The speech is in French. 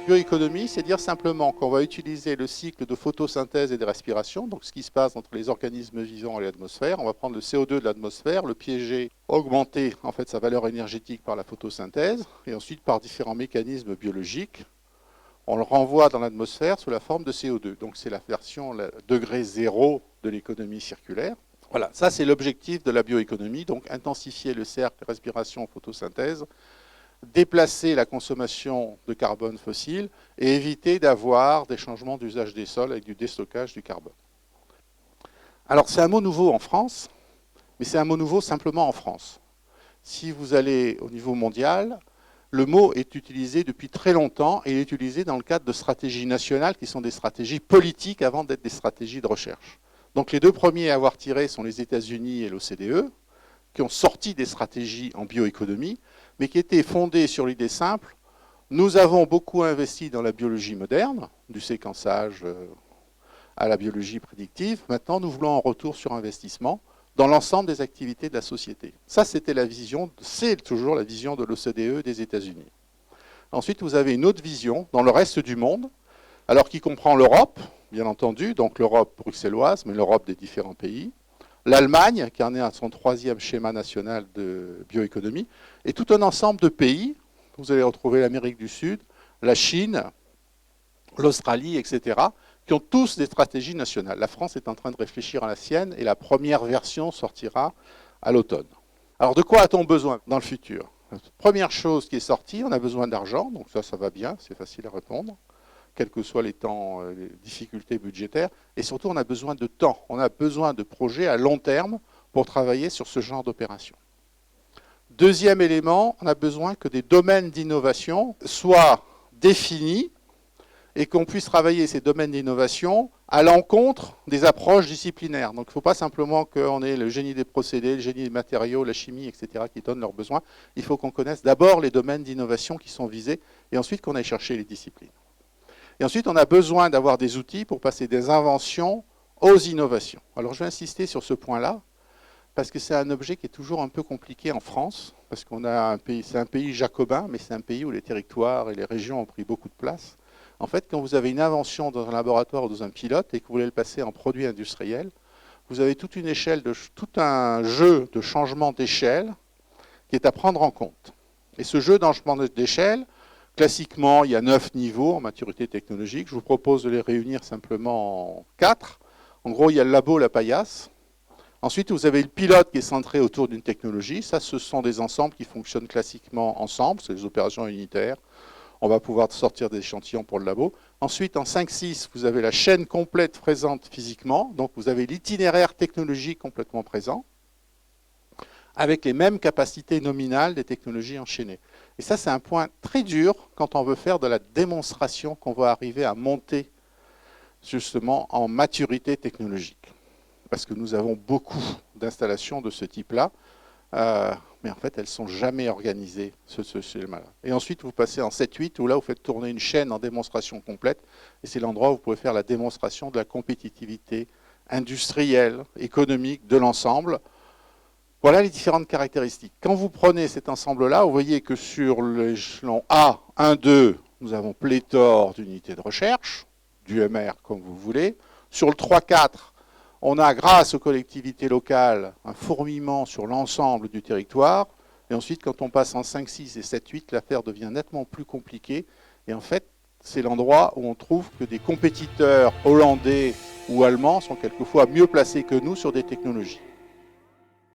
bioéconomie, c'est dire simplement qu'on va utiliser le cycle de photosynthèse et de respiration, donc ce qui se passe entre les organismes vivants et l'atmosphère. On va prendre le CO2 de l'atmosphère, le piéger, augmenter en fait sa valeur énergétique par la photosynthèse, et ensuite par différents mécanismes biologiques, on le renvoie dans l'atmosphère sous la forme de CO2. Donc c'est la version degré zéro de l'économie circulaire. Voilà, ça c'est l'objectif de la bioéconomie, donc intensifier le cercle respiration-photosynthèse, déplacer la consommation de carbone fossile et éviter d'avoir des changements d'usage des sols avec du déstockage du carbone. Alors c'est un mot nouveau en France, mais c'est un mot nouveau simplement en France. Si vous allez au niveau mondial, le mot est utilisé depuis très longtemps et il est utilisé dans le cadre de stratégies nationales qui sont des stratégies politiques avant d'être des stratégies de recherche. Donc les deux premiers à avoir tiré sont les États-Unis et l'OCDE, qui ont sorti des stratégies en bioéconomie, mais qui étaient fondées sur l'idée simple, nous avons beaucoup investi dans la biologie moderne, du séquençage à la biologie prédictive, maintenant nous voulons un retour sur investissement dans l'ensemble des activités de la société. Ça, c'était la vision, c'est toujours la vision de l'OCDE des États-Unis. Ensuite, vous avez une autre vision dans le reste du monde, alors qui comprend l'Europe, bien entendu, donc l'Europe bruxelloise, mais l'Europe des différents pays, l'Allemagne, qui en est à son 3e schéma national de bioéconomie, et tout un ensemble de pays, vous allez retrouver l'Amérique du Sud, la Chine, l'Australie, etc., qui ont tous des stratégies nationales. La France est en train de réfléchir à la sienne, et la première version sortira à l'automne. Alors de quoi a-t-on besoin dans le futur? La première chose qui est sortie, on a besoin d'argent, donc ça va bien, c'est facile à répondre, quels que soient les temps, les difficultés budgétaires. Et surtout, on a besoin de temps. On a besoin de projets à long terme pour travailler sur ce genre d'opération. Deuxième élément, on a besoin que des domaines d'innovation soient définis et qu'on puisse travailler ces domaines d'innovation à l'encontre des approches disciplinaires. Donc il ne faut pas simplement qu'on ait le génie des procédés, le génie des matériaux, la chimie, etc., qui donnent leurs besoins. Il faut qu'on connaisse d'abord les domaines d'innovation qui sont visés et ensuite qu'on aille chercher les disciplines. Et ensuite, on a besoin d'avoir des outils pour passer des inventions aux innovations. Alors, je vais insister sur ce point-là, parce que c'est un objet qui est toujours un peu compliqué en France, parce qu'on a un pays, c'est un pays jacobin, mais c'est un pays où les territoires et les régions ont pris beaucoup de place. En fait, quand vous avez une invention dans un laboratoire ou dans un pilote et que vous voulez le passer en produit industriel, vous avez toute une échelle, tout un jeu de changement d'échelle qui est à prendre en compte. Et ce jeu d'engagement d'échelle, classiquement, il y a 9 niveaux en maturité technologique. Je vous propose de les réunir simplement en 4. En gros, il y a le labo, la paillasse. Ensuite, vous avez le pilote qui est centré autour d'une technologie. Ça, ce sont des ensembles qui fonctionnent classiquement ensemble. C'est des opérations unitaires. On va pouvoir sortir des échantillons pour le labo. Ensuite, en 5-6, vous avez la chaîne complète présente physiquement. Donc, vous avez l'itinéraire technologique complètement présent, avec les mêmes capacités nominales des technologies enchaînées. Et ça, c'est un point très dur quand on veut faire de la démonstration qu'on va arriver à monter justement en maturité technologique. Parce que nous avons beaucoup d'installations de ce type-là, mais en fait, elles ne sont jamais organisées, ce schéma-là. Et ensuite, vous passez en 7-8, où là, vous faites tourner une chaîne en démonstration complète, et c'est l'endroit où vous pouvez faire la démonstration de la compétitivité industrielle, économique de l'ensemble. Voilà les différentes caractéristiques. Quand vous prenez cet ensemble-là, vous voyez que sur l'échelon A, 1, 2, nous avons pléthore d'unités de recherche, du MR comme vous voulez. Sur le 3, 4, on a, grâce aux collectivités locales, un fourmillement sur l'ensemble du territoire. Et ensuite, quand on passe en 5, 6 et 7, 8, l'affaire devient nettement plus compliquée. Et en fait, c'est l'endroit où on trouve que des compétiteurs hollandais ou allemands sont quelquefois mieux placés que nous sur des technologies.